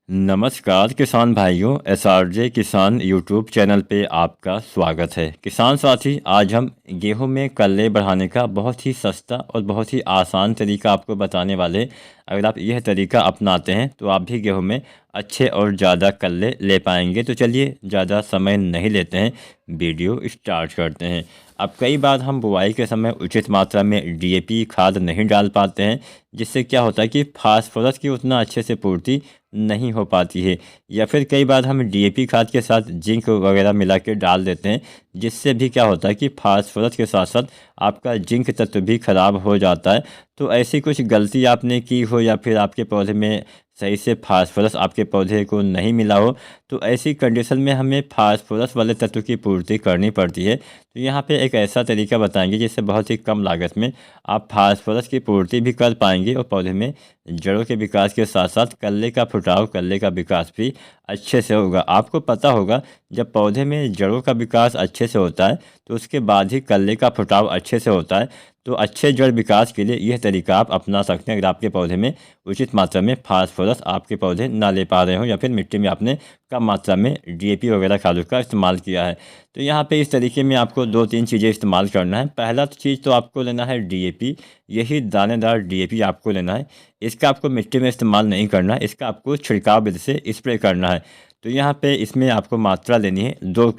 नमस्कार किसान भाइयों, एसआरजे किसान यूट्यूब चैनल पे आपका स्वागत है। किसान साथी, आज हम गेहूं में कल्ले बढ़ाने का बहुत ही सस्ता और बहुत ही आसान तरीका आपको बताने वाले। अगर आप यह तरीका अपनाते हैं तो आप भी गेहूं में अच्छे और ज़्यादा कल्ले ले पाएंगे। तो चलिए ज़्यादा समय नहीं लेते हैं, वीडियो स्टार्ट करते हैं। अब कई बार हम बुआई के समय उचित मात्रा में डीएपी खाद नहीं डाल पाते हैं, जिससे क्या होता है कि फास्फोरस की उतना अच्छे से पूर्ति नहीं हो पाती है। या फिर कई बार हम डीएपी खाद के साथ जिंक वगैरह मिला के डाल देते हैं, जिससे भी क्या होता है कि फास्फोरस के साथ साथ आपका जिंक तत्व भी खराब हो जाता है। तो ऐसी कुछ गलती आपने की हो या फिर आपके पौधे में सही से फास्फोरस आपके पौधे को नहीं मिला हो, तो ऐसी कंडीशन में हमें फास्फोरस वाले तत्व की पूर्ति करनी पड़ती है। तो यहाँ पे एक ऐसा तरीका बताएंगे जिससे बहुत ही कम लागत में आप फास्फोरस की पूर्ति भी कर पाएंगे और पौधे में जड़ों के विकास के साथ साथ कल्ले का फुटाव, कल्ले का विकास भी अच्छे से होगा। आपको पता होगा, जब पौधे में जड़ों का विकास अच्छे से होता है तो उसके बाद ही कल्ले का फुटाव अच्छे से होता है। तो अच्छे जड़ विकास के लिए यह तरीका आप अपना सकते हैं। अगर आपके पौधे में उचित मात्रा में फास्फोरस आपके पौधे ना ले पा रहे हो या फिर मिट्टी में आपने कम मात्रा में डीएपी वगैरह खादों का इस्तेमाल किया है, तो यहाँ पे इस तरीके में आपको 2-3 चीज़ें इस्तेमाल करना है। पहला चीज़ तो आपको लेना है डीएपी, यही दानेदार डीएपी आपको लेना है। इसका आपको मिट्टी में इस्तेमाल नहीं करना है, इसका आपको छिड़काव विधि से स्प्रे करना है। तो यहाँ पे इसमें आपको मात्रा लेनी है 2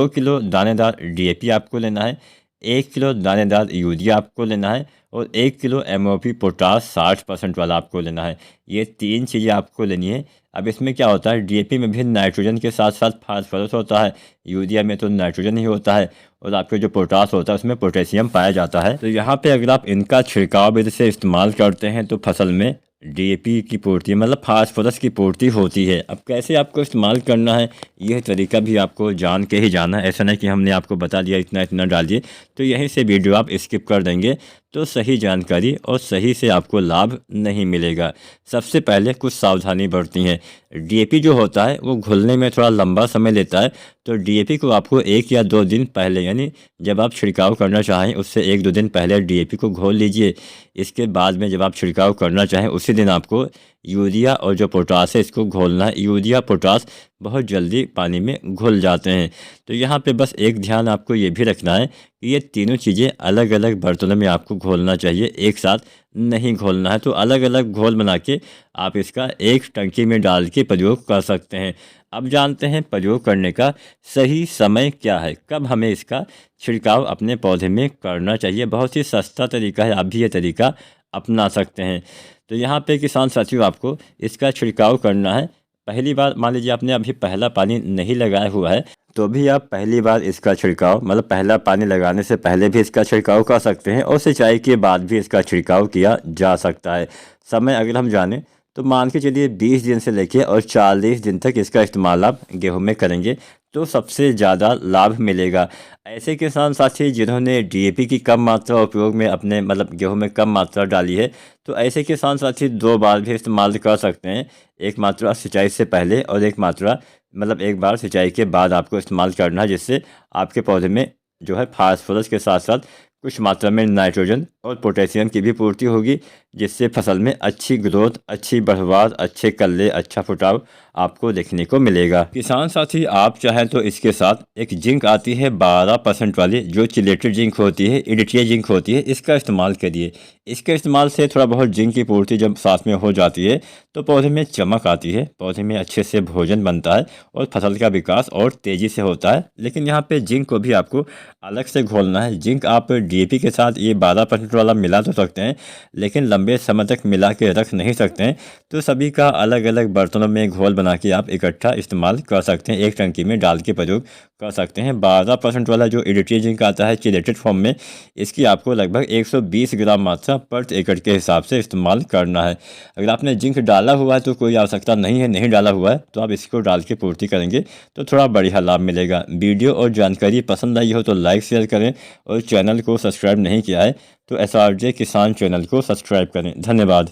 किलो दानेदार डीएपी आपको लेना है, 1 किलो दानेदार यूरिया आपको लेना है और 1 किलो एमओपी पोटास 60% वाला आपको लेना है। ये 3 चीज़ें आपको लेनी है। अब इसमें क्या होता है, डीएपी में भी नाइट्रोजन के साथ साथ फास्फोरस होता है, यूरिया में तो नाइट्रोजन ही होता है और आपके जो पोटास होता है उसमें पोटेशियम पाया जाता है। तो यहाँ पे अगर आप इनका छिड़काव विधि से इस्तेमाल करते हैं तो फसल में डीएपी की पूर्ति मतलब फास्फोरस की पूर्ति होती है। अब कैसे आपको इस्तेमाल करना है, यह तरीका भी आपको जान के ही जाना है। ऐसा नहीं कि हमने आपको बता दिया इतना इतना डालिए तो यहीं से वीडियो आप स्किप कर देंगे तो सही जानकारी और सही से आपको लाभ नहीं मिलेगा। सबसे पहले कुछ सावधानी बरतनी है। डीएपी जो होता है वो घुलने में थोड़ा लंबा समय लेता है, तो डीएपी को आपको 1 या 2 दिन पहले, यानी जब आप छिड़काव करना चाहें उससे 1-2 दिन पहले डीएपी को घोल लीजिए। इसके बाद में जब आप छिड़काव करना चाहें उसी दिन आपको यूरिया और जो पोटास है इसको घोलना है। यूरिया पोटास बहुत जल्दी पानी में घुल जाते हैं। तो यहाँ पे बस एक ध्यान आपको ये भी रखना है कि ये तीनों चीज़ें अलग अलग बर्तनों में आपको घोलना चाहिए, एक साथ नहीं घोलना है। तो अलग अलग घोल बना के आप इसका एक टंकी में डाल के प्रयोग कर सकते हैं। अब जानते हैं प्रयोग करने का सही समय क्या है, कब हमें इसका छिड़काव अपने पौधे में करना चाहिए। बहुत ही सस्ता तरीका है, आप भी ये तरीका अपना सकते हैं। तो यहाँ पे किसान साथियों, आपको इसका छिड़काव करना है। पहली बार मान लीजिए आपने अभी पहला पानी नहीं लगाया हुआ है, तो भी आप पहली बार इसका छिड़काव मतलब पहला पानी लगाने से पहले भी इसका छिड़काव कर सकते हैं और सिंचाई के बाद भी इसका छिड़काव किया जा सकता है। समय अगर हम जाने तो मान के चलिए 20 दिन से लेके और 40 दिन तक इसका इस्तेमाल आप गेहूं में करेंगे तो सबसे ज़्यादा लाभ मिलेगा। ऐसे किसान साथी जिन्होंने डीएपी की कम मात्रा उपयोग में अपने मतलब गेहूं में कम मात्रा डाली है, तो ऐसे किसान साथी 2 बार भी इस्तेमाल कर सकते हैं। एक मात्रा सिंचाई से पहले और एक मात्रा मतलब एक बार सिंचाई के बाद आपको इस्तेमाल करना है, जिससे आपके पौधे में जो है फास्फोरस के साथ साथ कुछ मात्रा में नाइट्रोजन और पोटेशियम की भी पूर्ति होगी, जिससे फसल में अच्छी ग्रोथ, अच्छी बढ़वार, अच्छे कल्ले, अच्छा फुटाव आपको देखने को मिलेगा। किसान साथी, आप चाहें तो इसके साथ एक जिंक आती है 12% वाली, जो चिलेटेड जिंक होती है, इडिटिया जिंक होती है, इसका इस्तेमाल करिए। इसके इस्तेमाल से थोड़ा बहुत जिंक की पूर्ति जब साथ में हो जाती है तो पौधे में चमक आती है, पौधे में अच्छे से भोजन बनता है और फसल का विकास और तेज़ी से होता है। लेकिन यहाँ पे जिंक को भी आपको अलग से घोलना है। जिंक आप डीएपी के साथ ये 12% वाला मिला तो सकते हैं, लेकिन लंबे समय तक मिला के रख नहीं सकते हैं। तो सभी का अलग अलग बर्तनों में घोल बना के आप इकट्ठा इस्तेमाल कर सकते हैं, एक टंकी में डाल के प्रयोग कर सकते हैं। 12% वाला जो इडिटिया जिंक आता है चिलेटेड फॉर्म में, इसकी आपको लगभग 120 ग्राम मात्रा प्रति एकड़ के हिसाब से इस्तेमाल करना है। अगर आपने जिंक डाला हुआ है तो कोई आवश्यकता नहीं है, नहीं डाला हुआ है तो आप इसको डाल के पूर्ति करेंगे तो थोड़ा बढ़िया लाभ मिलेगा। वीडियो और जानकारी पसंद आई हो तो लाइक शेयर करें और चैनल को सब्सक्राइब नहीं किया है तो एसआरजे किसान चैनल को सब्सक्राइब करें। धन्यवाद।